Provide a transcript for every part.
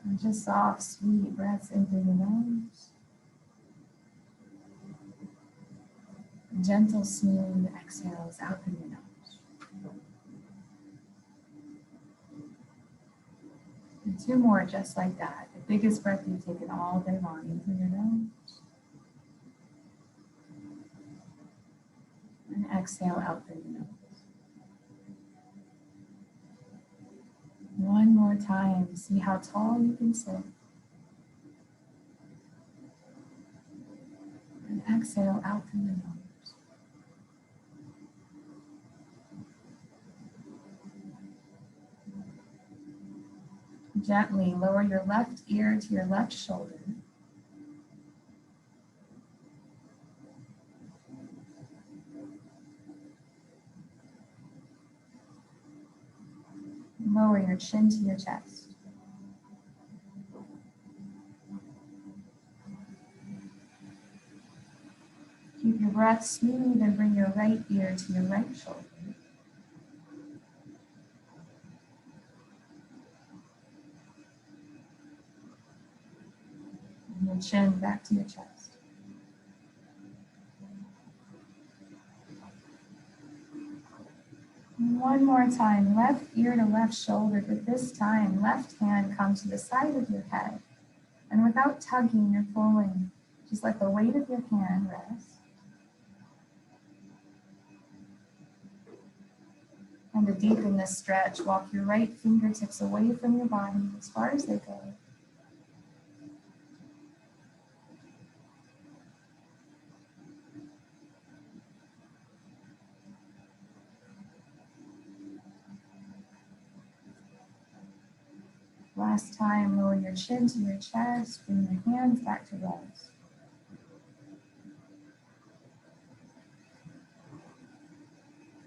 And just soft, sweet breaths in through your nose. Gentle, smooth exhales out through your nose. And two more just like that. The biggest breath you've taken all day long in through your nose. And exhale out through your nose. One more time. See how tall you can sit. And exhale out through your nose. Gently lower your left ear to your left shoulder. Lower your chin to your chest. Keep your breath smooth and bring your right ear to your right shoulder. And your chin back to your chest. One more time, left ear to left shoulder, but this time, left hand comes to the side of your head. And without tugging or pulling, just let the weight of your hand rest. And to deepen this stretch, walk your right fingertips away from your body as far as they go. Last time, lower your chin to your chest, bring your hands back to rest.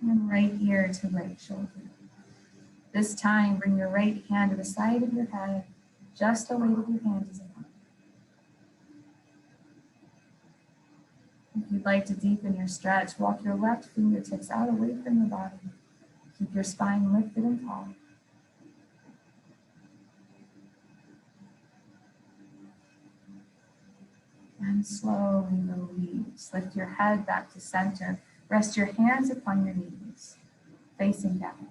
And right ear to right shoulder. This time, bring your right hand to the side of your head, just the weight of your hand is enough. If you'd like to deepen your stretch, walk your left fingertips out away from your body. Keep your spine lifted and tall. And slowly release. Lift your head back to center. Rest your hands upon your knees, facing down.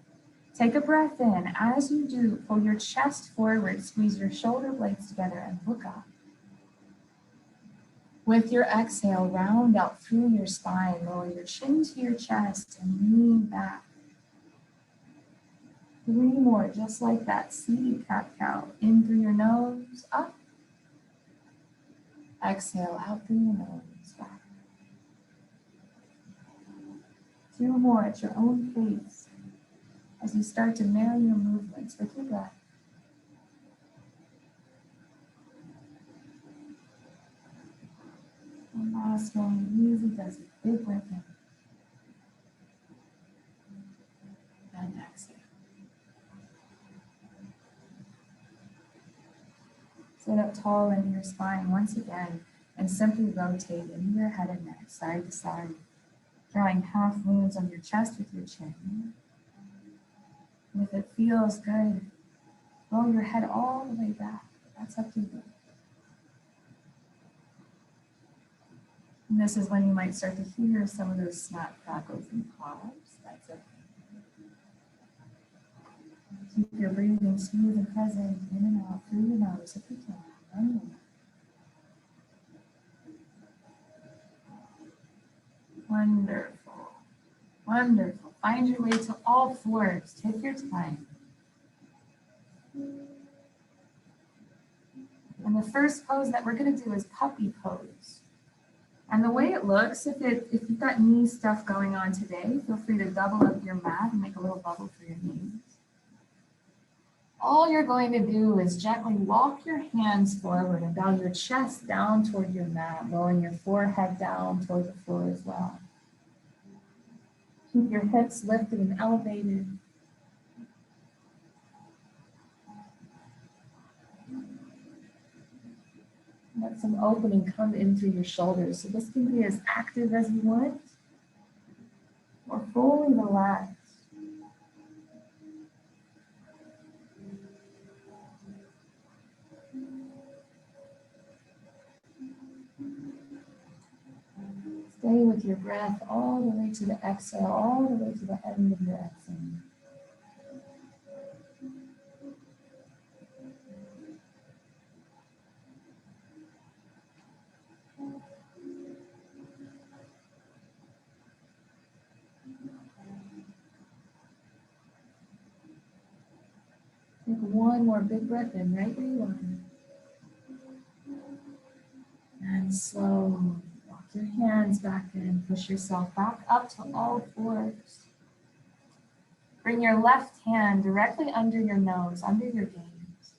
Take a breath in. As you do, pull your chest forward, squeeze your shoulder blades together, and look up. With your exhale, round out through your spine. Lower your chin to your chest and lean back. 3 more, just like that. Seated cat-cow. In through your nose, up. Exhale out through your nose, back. 2 more at your own pace as you start to marry your movements with your breath. And last one, easy does it. Big breath in. And exhale. Sit up tall into your spine once again and simply rotate into your head and neck, side to side, drawing half moons on your chest with your chin. And if it feels good, roll your head all the way back. That's up to you. And this is when you might start to hear some of those snap, crackles, and pops. That's okay. Keep your breathing smooth and present in and out through your nose if you can. One more. Wonderful. Wonderful. Find your way to all fours. Take your time. And the first pose that we're going to do is puppy pose. And the way it looks, if you've got knee stuff going on today, feel free to double up your mat and make a little bubble for your knees. All you're going to do is gently walk your hands forward and bow your chest down toward your mat, lowering your forehead down toward the floor as well. Keep your hips lifted and elevated. Let some opening come in through your shoulders. So this can be as active as you want, or fully relaxed. with your breath all the way to the exhale, all the way to the end of your exhale. Take one more big breath in right where you are. And slowly walk your hands back in. Push yourself back up to all fours. Bring your left hand directly under your nose, under your gaze.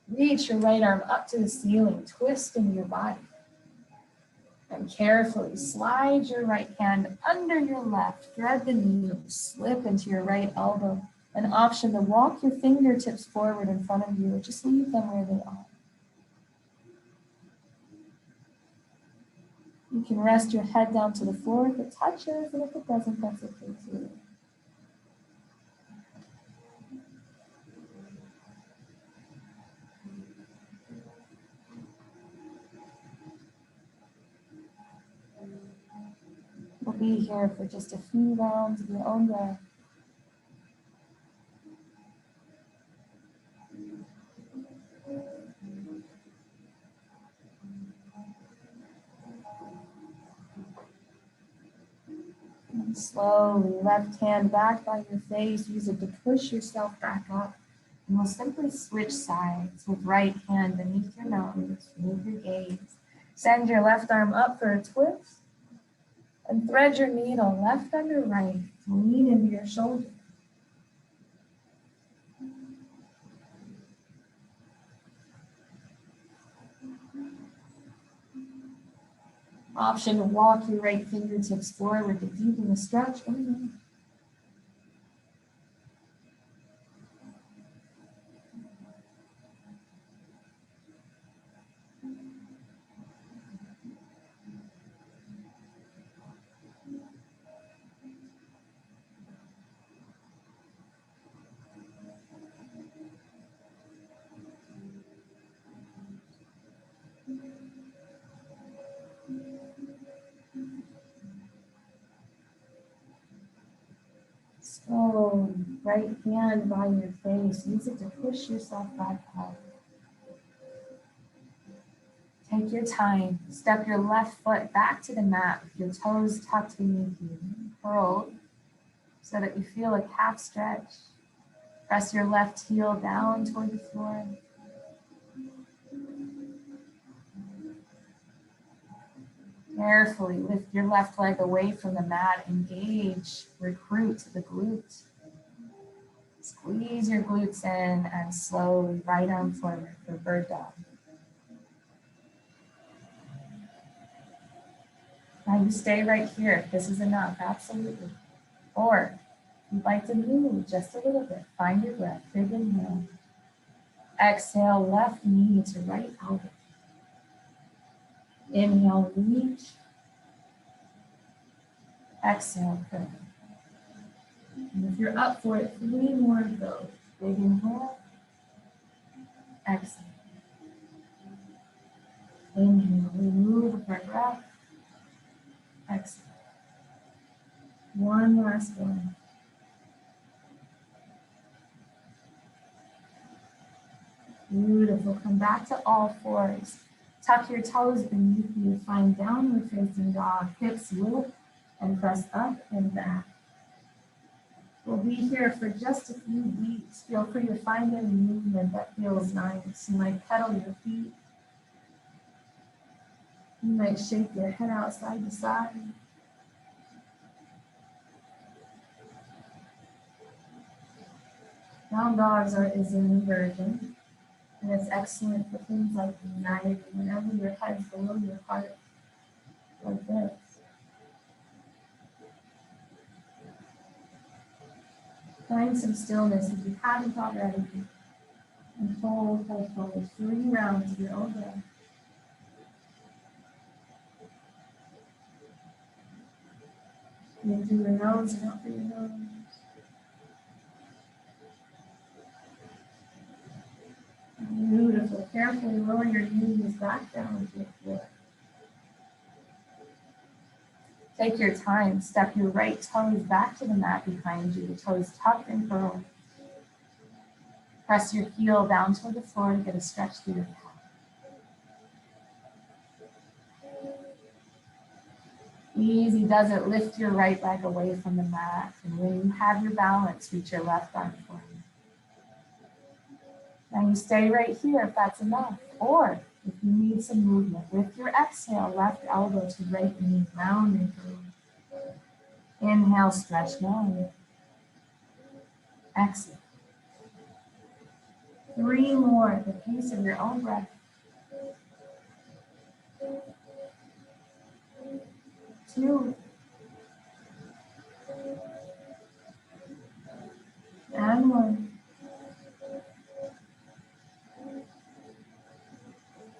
Reach your right arm up to the ceiling, twisting your body. And carefully slide your right hand under your left. Thread the needle, slip into your right elbow. An option to walk your fingertips forward in front of you or just leave them where they are. You can rest your head down to the floor if it touches, and if it doesn't, that's okay too. We'll be here for just a few rounds of your own breath. And slowly, left hand back by your face. Use it to push yourself back up. And we'll simply switch sides with right hand beneath your nose, move your gaze. Send your left arm up for a twist. And thread your needle left under right to lean into your shoulder. Option to walk your right fingertips forward to deepen the stretch. Slowly, right hand by your face. Use it to push yourself back up. Take your time. Step your left foot back to the mat with your toes tucked beneath you. Curled so that you feel a calf stretch. Press your left heel down toward the floor. Carefully lift your left leg away from the mat. Engage, recruit the glute. Squeeze your glutes in and slowly right arm forward for bird dog. Now you stay right here if this is enough, absolutely. Or if you'd like to move just a little bit, find your breath, big inhale. Exhale, left knee to right elbow. Inhale, reach. Exhale, curl. And if you're up for it, 3 more of those. Big inhale. Exhale. Inhale, remove with our breath. Exhale. One last one. Beautiful. Come back to all fours. Tuck your toes beneath you. Find downward facing dog. Hips lift and press up and back. We'll be here for just a few beats. Feel free to find any movement that feels nice. You might pedal your feet. You might shake your head out side to side. Down dogs is an inversion, and it's excellent for things like anxiety, whenever your head's below your heart, like this. Find some stillness if you haven't already, and hold. 3 rounds of your own breath. In through your nose and out through your nose. Beautiful. Carefully lower your knees back down to the floor. Take your time, step your right toes back to the mat behind you, the toes tucked and curled. Press your heel down toward the floor to get a stretch through your calf. Easy does it, lift your right leg away from the mat, and when you have your balance, reach your left arm forward. Now you stay right here if that's enough, or if you need some movement, with your exhale, left elbow to right knee, round and through. Inhale, stretch long. Exhale. 3 more at the pace of your own breath. 2. And 1.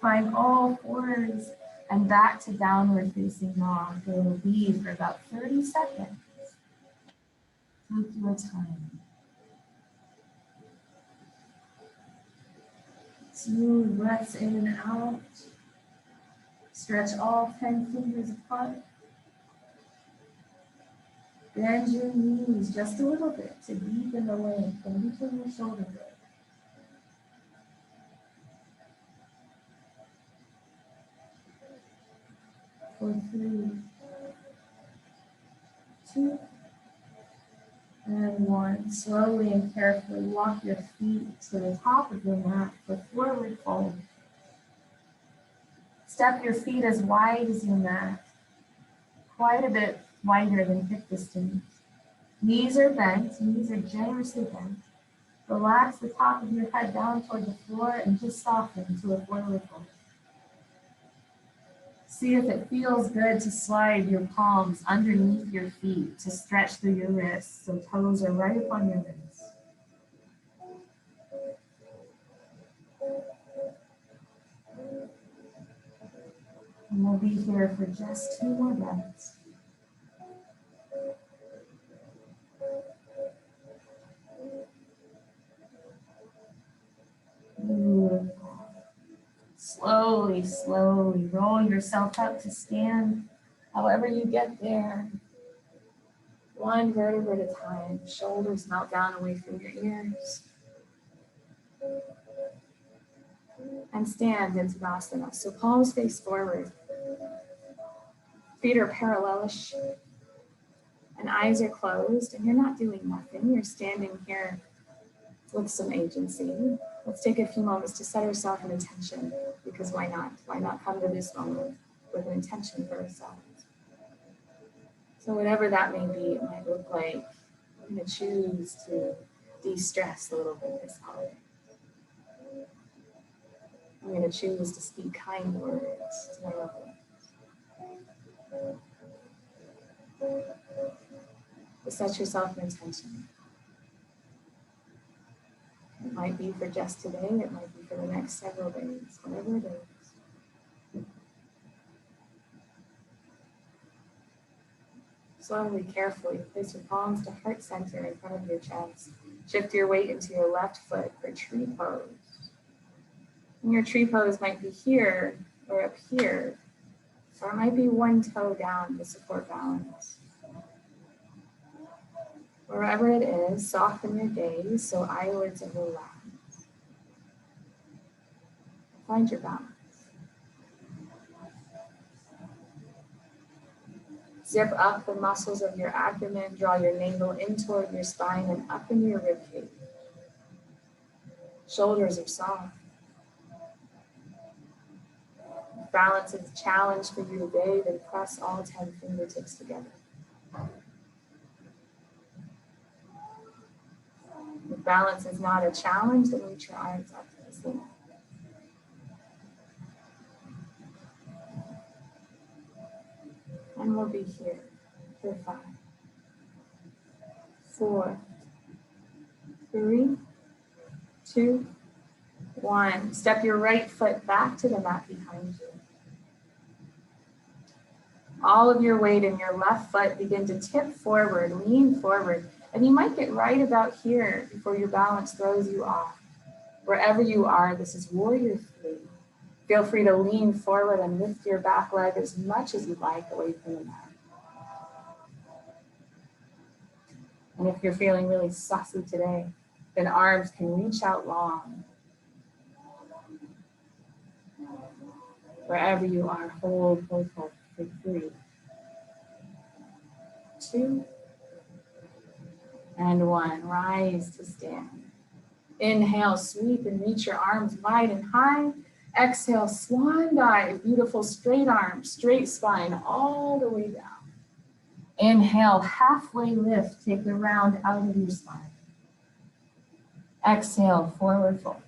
Find all fours and back to downward facing dog. It will be for about 30 seconds. Take your time. Smooth breaths in and out. Stretch all 10 fingers apart. Bend your knees just a little bit to deepen the length in between your shoulder blades. For 3, 2, and 1. Slowly and carefully walk your feet to the top of your mat for forward fold. Step your feet as wide as your mat, quite a bit wider than hip distance. Knees are bent, knees are generously bent. Relax the top of your head down toward the floor and just soften to a forward fold. See if it feels good to slide your palms underneath your feet to stretch through your wrists so toes are right upon your wrists. And we'll be here for just 2 more breaths. Beautiful. Slowly, slowly roll yourself up to stand. However you get there. 1 vertebra at a time. Shoulders melt down away from your ears. And stand into Tadasana. So palms face forward. Feet are parallelish. And eyes are closed. And you're not doing nothing. You're standing here with some agency. Let's take a few moments to set ourselves an intention, because why not? Why not come to this moment with an intention for ourselves? So whatever that may be, it might look like I'm going to choose to de-stress a little bit this holiday. I'm going to choose to speak kind words to my loved ones. To set yourself an intention. It might be for just today, it might be for the next several days, whatever it is. Slowly, carefully, place your palms to heart center in front of your chest. Shift your weight into your left foot for tree pose. And your tree pose might be here or up here, or it might be 1 toe down to support balance. Wherever it is, soften your gaze so eyelids are relaxed. Find your balance. Zip up the muscles of your abdomen, draw your navel in toward your spine and up into your ribcage. Shoulders are soft. If balance is a challenge for you today, then press all 10 fingertips together. If balance is not a challenge, then reach your arms up to the ceiling. And we'll be here for 5, 4, 3, 2, 1. Step your right foot back to the mat behind you. All of your weight in your left foot begin to tip forward, lean forward. And you might get right about here before your balance throws you off. Wherever you are, this is Warrior 3. Feel free to lean forward and lift your back leg as much as you like away from the mat. And if you're feeling really saucy today, then arms can reach out long. Wherever you are, hold, hold, hold for 3, 2, and 1. Rise to stand. Inhale, sweep and reach your arms wide and high. Exhale, swan dive, beautiful straight arms, straight spine, all the way down. Inhale, halfway lift, take the round out of your spine. Exhale, forward fold.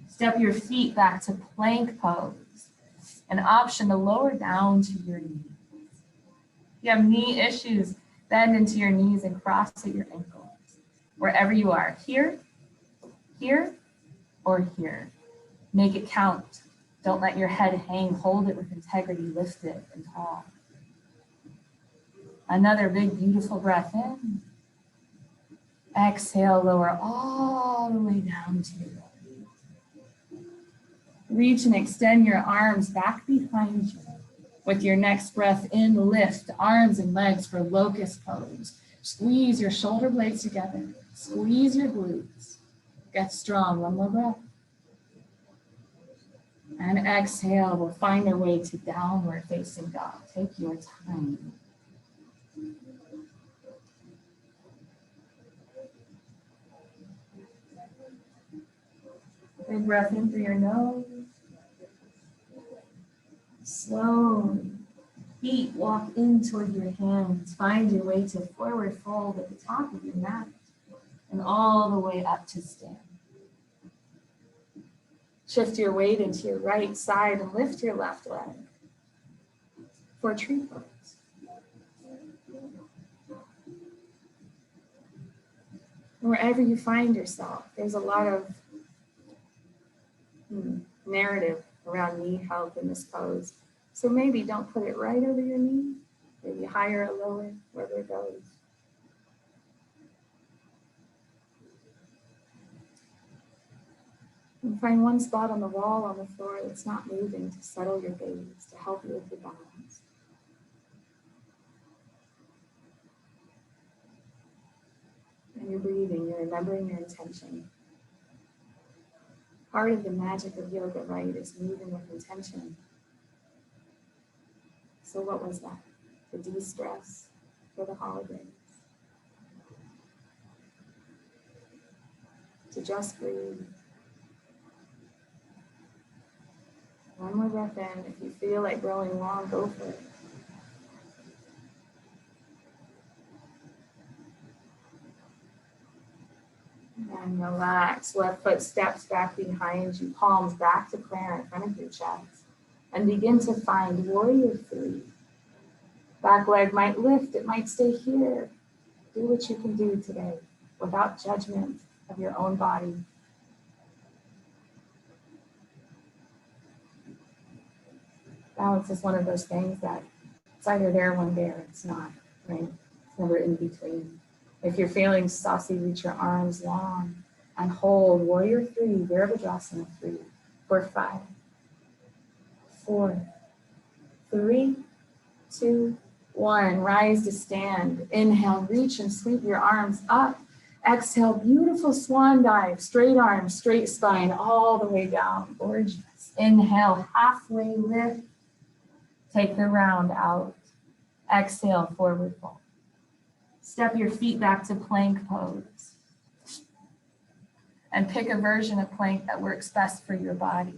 Step your feet back to plank pose. An option to lower down to your knees. If you have knee issues, bend into your knees and cross at your ankles. Wherever you are, here, here, or here. Make it count. Don't let your head hang. Hold it with integrity. Lift it and tall. Another big, beautiful breath in. Exhale, lower all the way down to your belly. Reach and extend your arms back behind you. With your next breath in, lift arms and legs for locust pose. Squeeze your shoulder blades together. Squeeze your glutes. Get strong. One more breath. And exhale, we'll find our way to downward facing dog. Take your time. Big breath in through your nose. Slowly. Feet walk in toward your hands. Find your way to forward fold at the top of your mat. And all the way up to stand. Shift your weight into your right side and lift your left leg for tree pose. Wherever you find yourself, there's a lot of narrative around knee health in this pose. So maybe don't put it right over your knee, maybe higher or lower, wherever it goes. And find one spot on the wall, on the floor that's not moving to settle your gaze, to help you with your balance. And you're breathing, you're remembering your intention. Part of the magic of yoga, right, is moving with intention. So what was that? To de-stress for the holidays. To just breathe. One more breath in. If you feel like growing long, go for it. And relax. Left foot steps back behind you, palms back to prayer in front of your chest. And begin to find warrior 3. Back leg might lift, it might stay here. Do what you can do today without judgment of your own body. Balance is one of those things that it's either there one day or it's not, right? It's never in between. If you're feeling saucy, reach your arms long and hold warrior 3, Virabhadrasana 3 for 5, 4, 3, 2, 1. Rise to stand. Inhale, reach and sweep your arms up. Exhale, beautiful swan dive, straight arms, straight spine, all the way down. Gorgeous. Inhale, halfway lift. Take the round out. Exhale, forward fold. Step your feet back to plank pose. And pick a version of plank that works best for your body.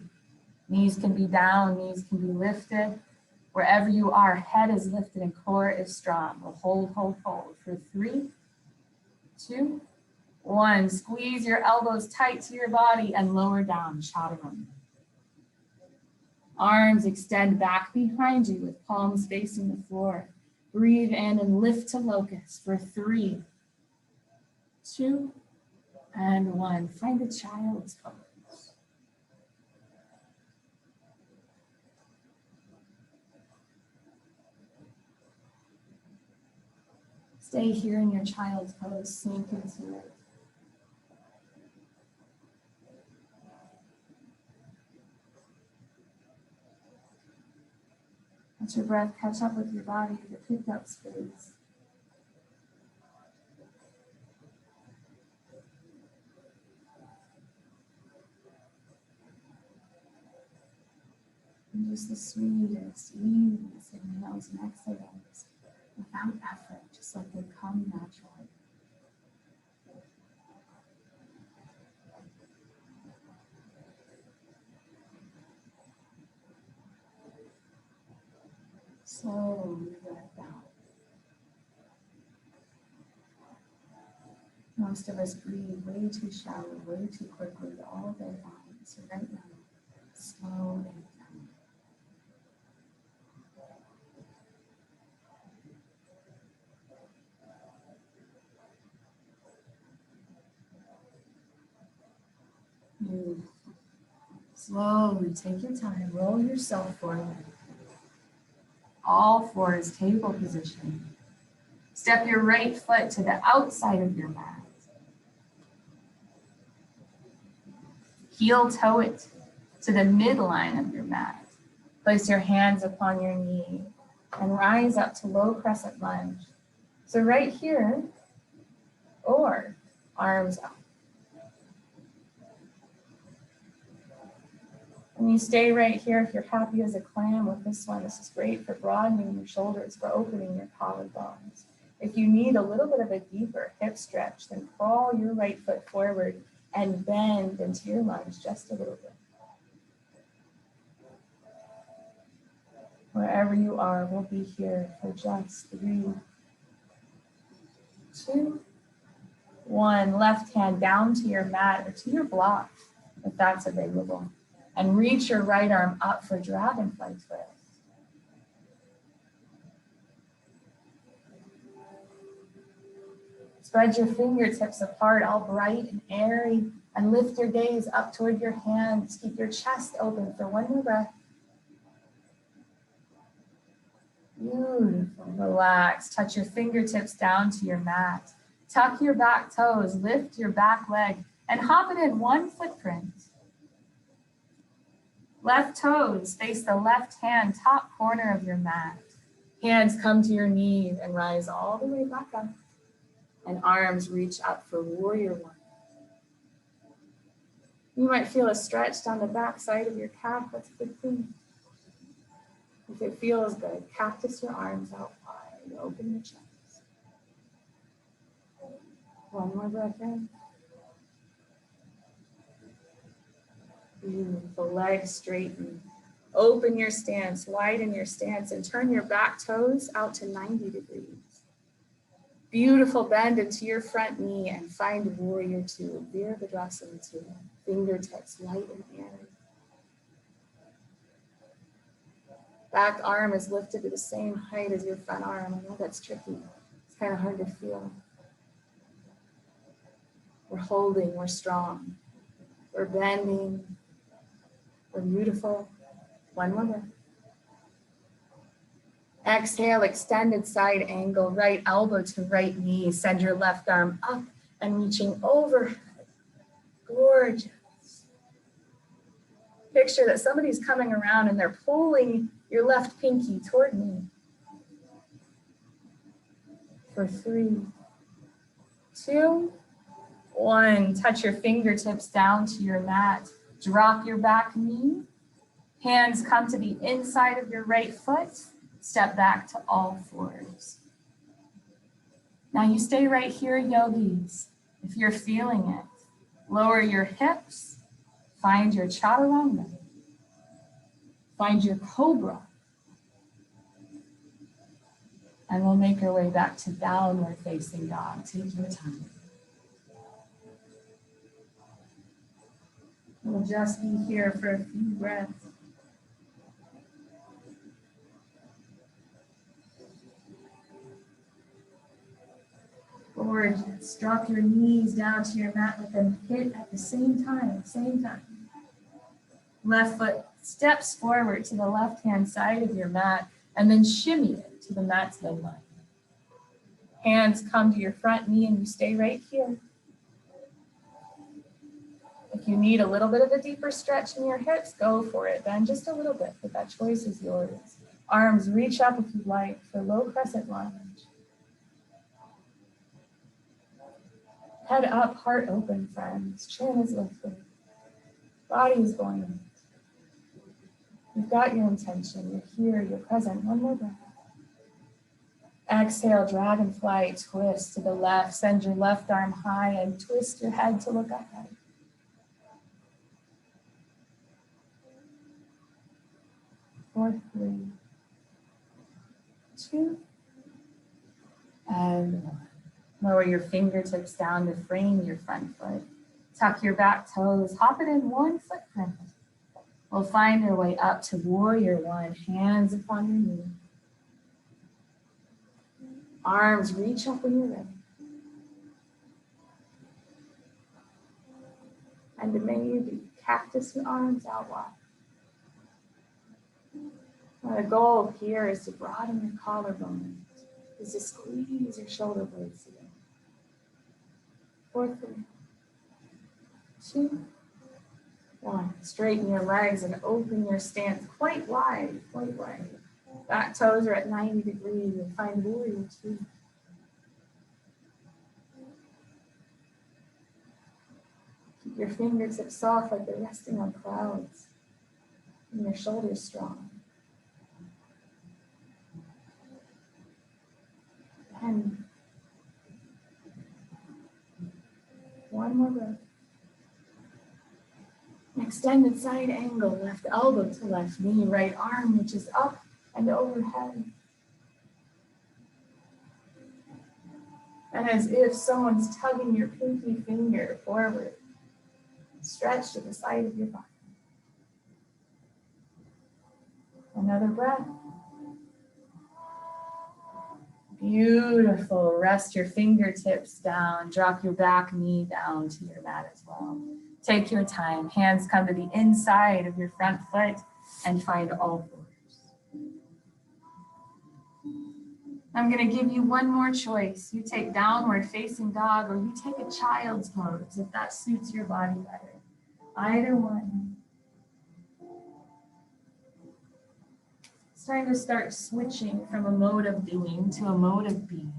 Knees can be down, knees can be lifted. Wherever you are, head is lifted and core is strong. We'll hold, hold, hold for 3, 2, 1. Squeeze your elbows tight to your body and lower down, chaturanga. Arms extend back behind you with palms facing the floor. Breathe in and lift to locust for 3, 2, and 1. Find a child's pose. Stay here in your child's pose, sink into it. Let your breath catch up with your body to pick up space. Just the sweetest, easiest inhales and exhales without effort, just like they come naturally. Slowly let down. Most of us breathe way too shallow, way too quickly all day long. So right now, slow it down. Beautiful. Slowly take your time, roll yourself forward. All fours, table position. Step your right foot to the outside of your mat. Heel toe it to the midline of your mat. Place your hands upon your knee and rise up to low crescent lunge. So right here, or arms up. And you stay right here if you're happy as a clam with this one. This is great for broadening your shoulders, for opening your collarbones. If you need a little bit of a deeper hip stretch, then crawl your right foot forward and bend into your lunge just a little bit. Wherever you are, we'll be here for just 3, 2, 1. Left hand down to your mat or to your block, if that's available. And reach your right arm up for dragonfly twist. Spread your fingertips apart, all bright and airy, and lift your gaze up toward your hands. Keep your chest open for one more breath. Beautiful. Relax. Touch your fingertips down to your mat. Tuck your back toes, lift your back leg, and hop it in one footprint. Left toes face the left hand, top corner of your mat. Hands come to your knees and rise all the way back up. And arms reach up for warrior one. You might feel a stretch down the back side of your calf. That's a good thing. If it feels good, cactus your arms out wide, open your chest. One more breath in. Beautiful. Legs straighten. Open your stance, widen your stance, and turn your back toes out to 90 degrees. Beautiful. Bend into your front knee and find warrior two, Virabhadrasana 2. Fingertips light and airy. Back arm is lifted to the same height as your front arm. I know that's tricky. It's kind of hard to feel. We're holding, we're strong. We're bending. We're beautiful. One more breath. Exhale, extended side angle, right elbow to right knee. Send your left arm up and reaching overhead. Gorgeous. Picture that somebody's coming around and they're pulling your left pinky toward me. For 3, 2, 1. Touch your fingertips down to your mat. Drop your back knee. Hands come to the inside of your right foot. Step back to all fours. Now you stay right here, yogis. If you're feeling it, lower your hips. Find your chaturanga. Find your cobra. And we'll make our way back to downward facing dog. Take your time. We'll just be here for a few breaths. Gorgeous. Drop your knees down to your mat, let them hit at the same time, Left foot steps forward to the left-hand side of your mat and then shimmy it to the mat's midline. Hands come to your front knee and you stay right here. If you need a little bit of a deeper stretch in your hips, go for it. Bend just a little bit, but that choice is yours. Arms reach up if you'd like for low crescent lunge. Head up, heart open, friends. Chin is lifted. Body is buoyant. You've got your intention, you're here, you're present. One more breath. Exhale, dragonfly, twist to the left. Send your left arm high and twist your head to look ahead. 4, 3, 2, and 1. Lower your fingertips down to frame your front foot. Tuck your back toes, hop it in one footprint. We'll find our way up to warrior one, hands upon your knee. Arms reach up when you're ready. And maybe cactus your arms out wide. Now the goal here is to broaden your collarbone, is to squeeze your shoulder blades together. 4, 3, 2, 1. Straighten your legs and open your stance quite wide, quite wide. Back toes are at 90 degrees and find warrior 2. Keep your fingertips soft like they're resting on clouds. And your shoulders strong. And one more breath. Extended side angle, left elbow to left knee, right arm reaches up and overhead. And as if someone's tugging your pinky finger forward, stretch to the side of your body. Another breath. Beautiful. Rest your fingertips down. Drop your back knee down to your mat as well. Take your time. Hands come to the inside of your front foot and find all fours. I'm going to give you one more choice. You take downward facing dog or you take a child's pose if that suits your body better. Either one. It's time to start switching from a mode of doing to a mode of being.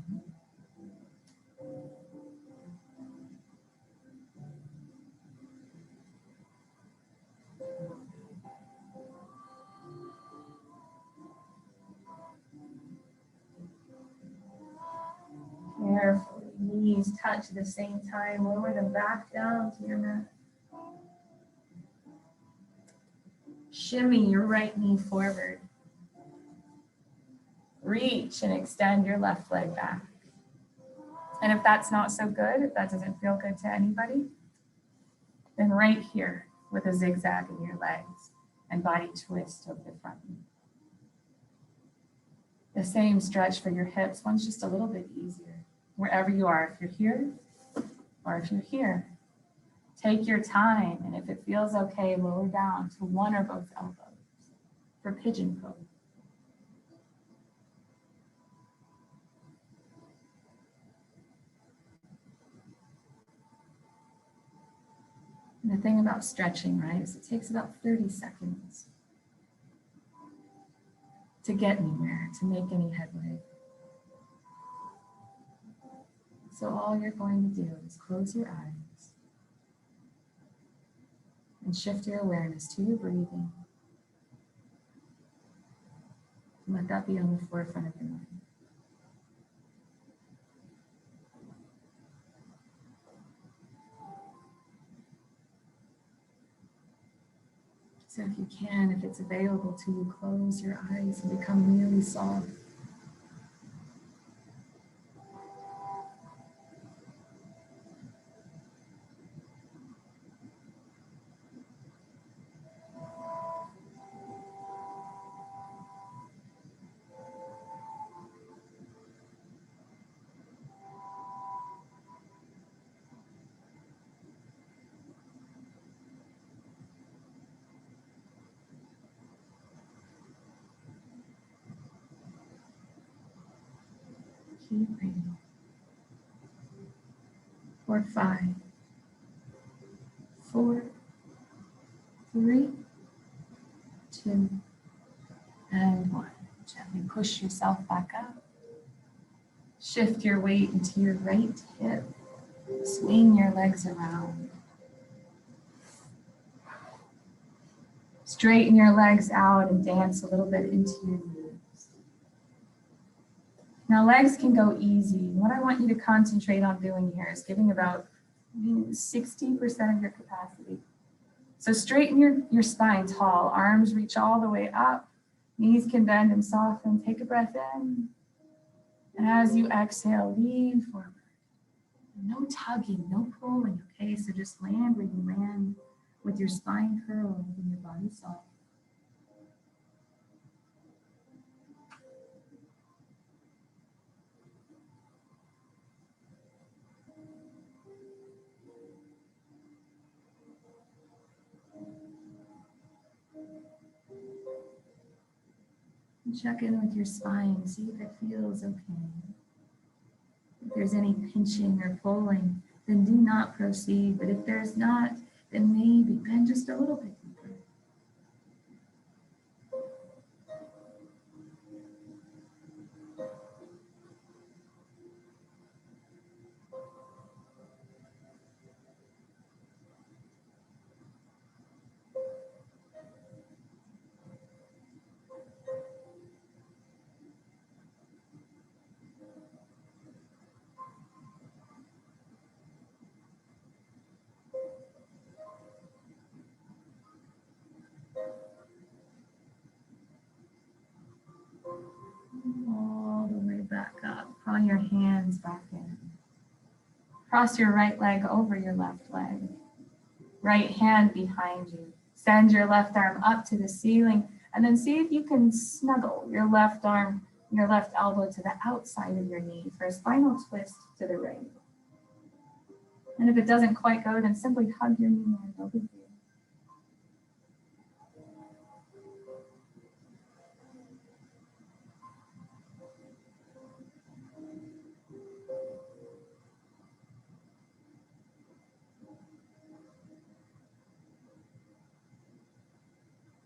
Carefully, knees touch at the same time. Lower them back down to your mat. Shimmy your right knee forward. Reach and extend your left leg back. And if that's not so good, if that doesn't feel good to anybody, then right here with a zigzag in your legs and body twist over the front knee. The same stretch for your hips. One's just a little bit easier. Wherever you are, if you're here or if you're here, take your time. And if it feels okay, lower down to one or both elbows for pigeon pose. And the thing about stretching, right, is it takes about 30 seconds to get anywhere, to make any headway. So all you're going to do is close your eyes and shift your awareness to your breathing. And let that be on the forefront of your mind. So if you can, if it's available to you, close your eyes and become really soft. Keep breathing. For 5, 4, 3, 2, and 1. Gently push yourself back up. Shift your weight into your right hip. Swing your legs around. Straighten your legs out and dance a little bit into your knees. Now legs can go easy. What I want you to concentrate on doing here is giving about 60% of your capacity. So straighten your spine tall, arms reach all the way up, knees can bend and soften. Take a breath in. And as you exhale, lean forward. No tugging, no pulling, okay? So just land where you land with your spine curled and your body soft. And check in with your spine, see if it feels okay. If there's any pinching or pulling, then do not proceed. But if there's not, then maybe bend just a little bit deeper. All the way back up. Draw your hands back in. Cross your right leg over your left leg. Right hand behind you. Send your left arm up to the ceiling and then see if you can snuggle your left arm, your left elbow to the outside of your knee for a spinal twist to the right. And if it doesn't quite go, then simply hug your knee in, no big deal.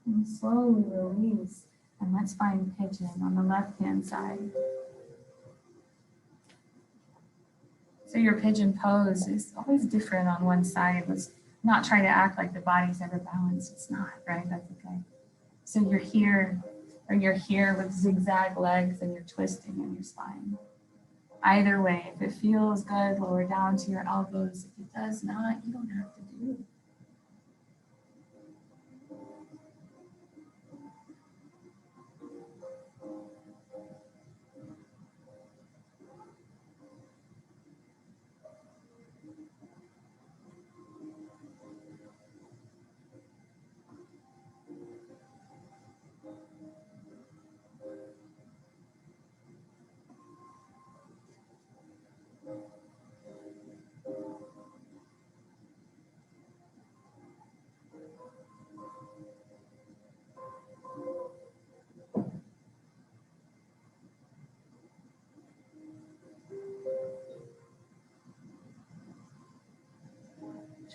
And slowly release, and let's find pigeon on the left-hand side. So your pigeon pose is always different on one side. Let's not try to act like the body's ever balanced. It's not, right? That's okay. So you're here, or you're here with zigzag legs and you're twisting in your spine. Either way, if it feels good, lower down to your elbows. If it does not, you don't have to do it.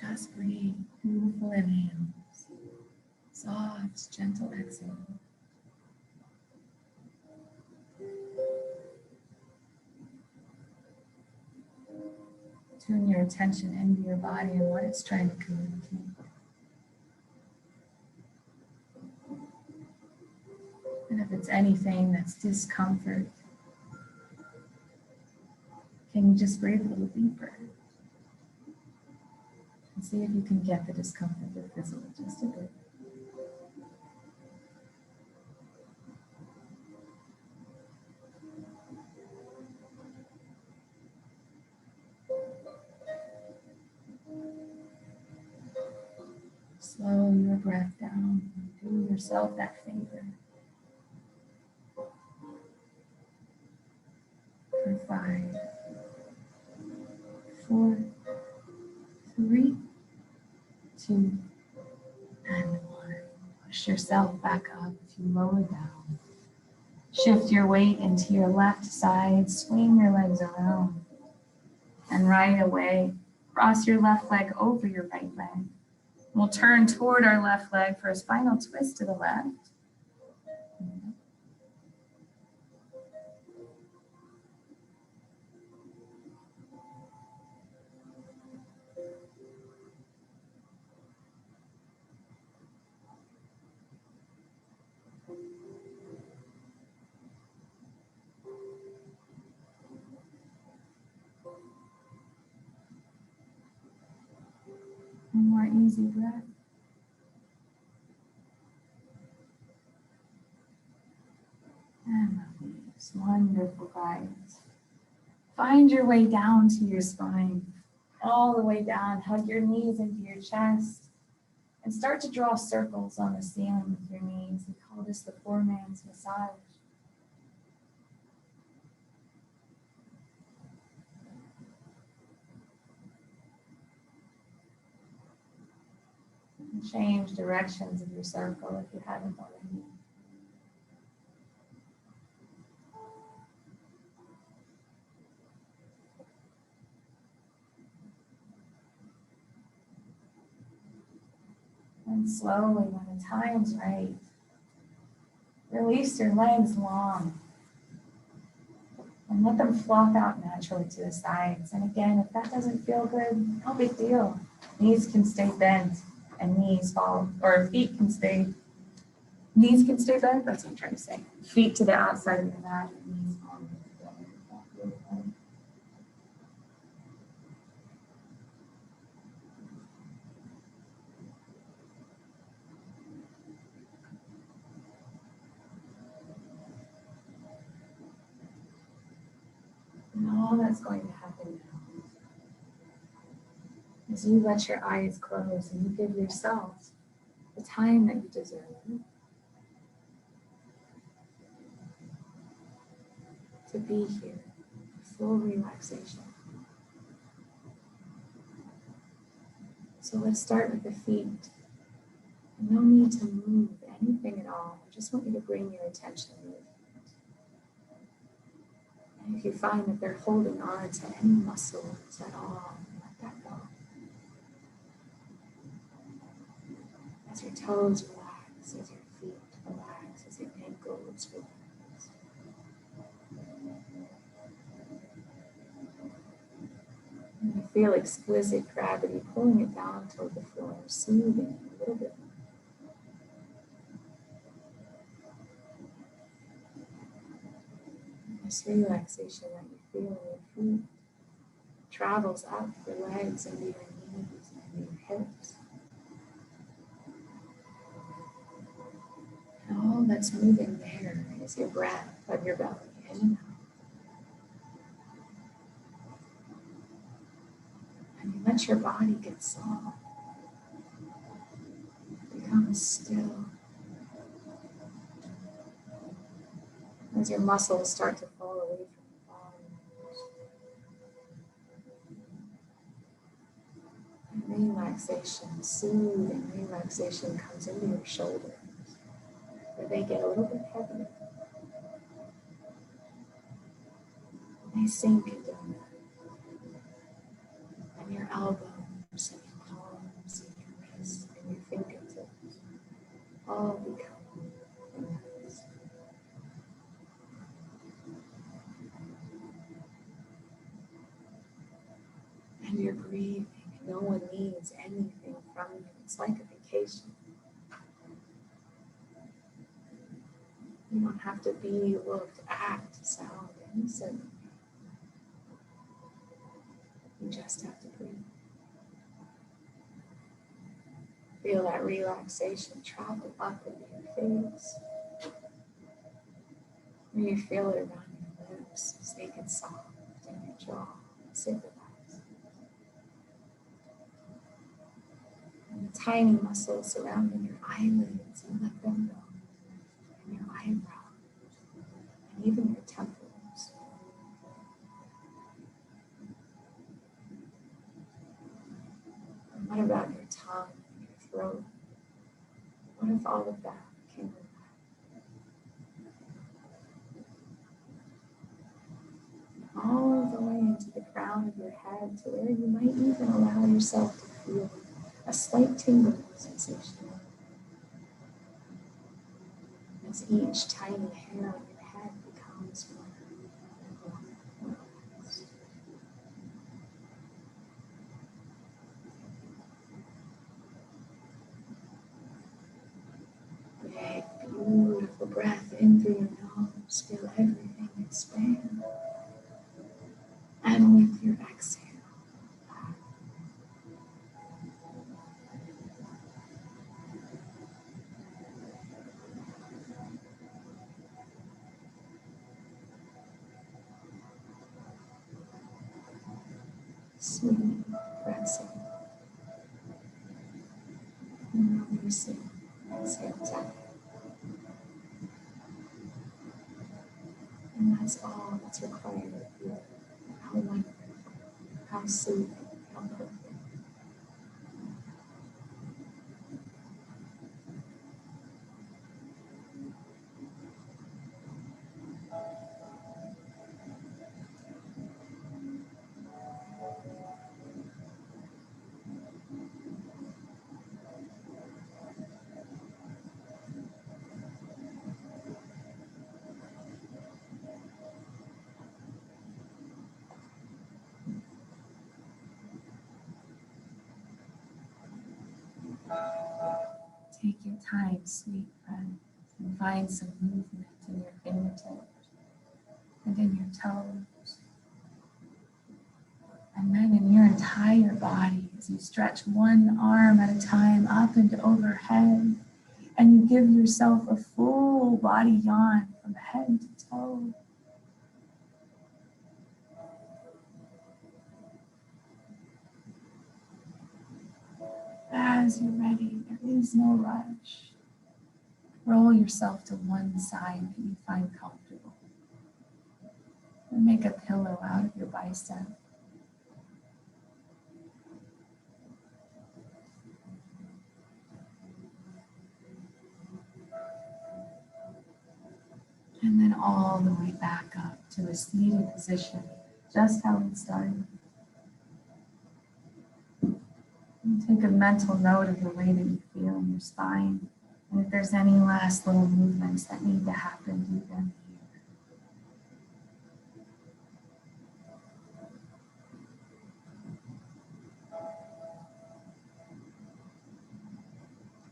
Just breathe. Beautiful inhales. Soft, gentle exhale. Tune your attention into your body and what it's trying to communicate. And if it's anything that's discomfort, can you just breathe a little deeper? And see if you can get the discomfort to fizzle just a bit. Slow your breath down. Do yourself that favor. For 5, 4, 3, 2, and 1. Push yourself back up if you lower down. Shift your weight into your left side. Swing your legs around. And right away, cross your left leg over your right leg. We'll turn toward our left leg for a spinal twist to the left. easy breath. And release. Wonderful, guys. Find your way down to your spine. All the way down. Hug your knees into your chest. And start to draw circles on the ceiling with your knees. We call this the poor man's massage. And change directions of your circle if you haven't already. And slowly, when the time's right, release your legs long and let them flop out naturally to the sides. And again, if that doesn't feel good, no big deal. Knees can stay bent and knees fall, or feet can stay, knees can stay bent, that's what I'm trying to say. Feet to the outside of the mat, and knees fall. And all that's going to happen now is you let your eyes close and you give yourself the time that you deserve to be here, full relaxation. So let's start with the feet. No need to move anything at all. I just want you to bring your attention to it. And if you find that they're holding on to any muscles at all, let that go. As your toes relax, as your feet relax, as your ankles relax. And you feel exquisite gravity pulling it down toward the floor, soothing a little bit more. This relaxation that you feel in your feet travels up your legs and your knees and your hips. And all that's moving there is your breath of your belly in and out. And you let your body get soft, become still. As your muscles start to fall away from the body. And relaxation, soothing relaxation comes into your shoulders, where they get a little bit heavier. They sink into them. And your elbows and your palms and your wrists and your fingertips all become relaxed. And you're breathing. No one needs anything from you. It's like a vacation. You don't have to be, look, act, sound, any certain way. You just have to breathe. Feel that relaxation travel up into your face. Where you feel it around your lips as they get soft in your jaw. Sit relaxed. And the tiny muscles surrounding your eyelids, you let them go. And your eyebrows, and even your temples. And what about your tongue and your throat? What if all of that came with that? All the way into the crown of your head to where you might even allow yourself to feel a slight tingling sensation. As each tiny hair on your head becomes more and more relaxed. Big, beautiful breath in through your nose. Feel everything expand. And with your exhale, Sweet exhale. And releasing. Exhale down. And that's all that's required of you. How wonderful, how soothing, how perfect. Take your time, sweet friend, and find some movement in your fingertips and in your toes. And then in your entire body, as you stretch one arm at a time up and overhead, and you give yourself a full body yawn from head to toe. As you're ready, there is no rush. Roll yourself to one side that you find comfortable. And make a pillow out of your bicep. And then all the way back up to a seated position, just how we started. And take a mental note of the way that you feel in your spine. And if there's any last little movements that need to happen, do them here.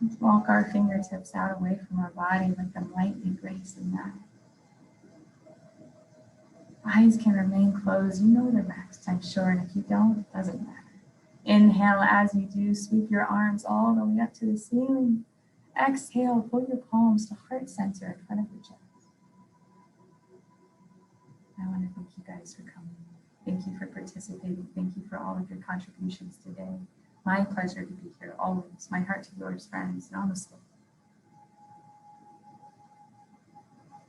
Let's walk our fingertips out away from our body, let them lightly grace the mat. Eyes can remain closed. You know the rest, I'm sure, and if you don't, it doesn't matter. Inhale as you do, sweep your arms all the way up to the ceiling. Exhale, pull your palms to heart center in front of your chest. I want to thank you guys for coming. Thank you for participating. Thank you for all of your contributions today. My pleasure to be here always. My heart to yours, friends. Namaste.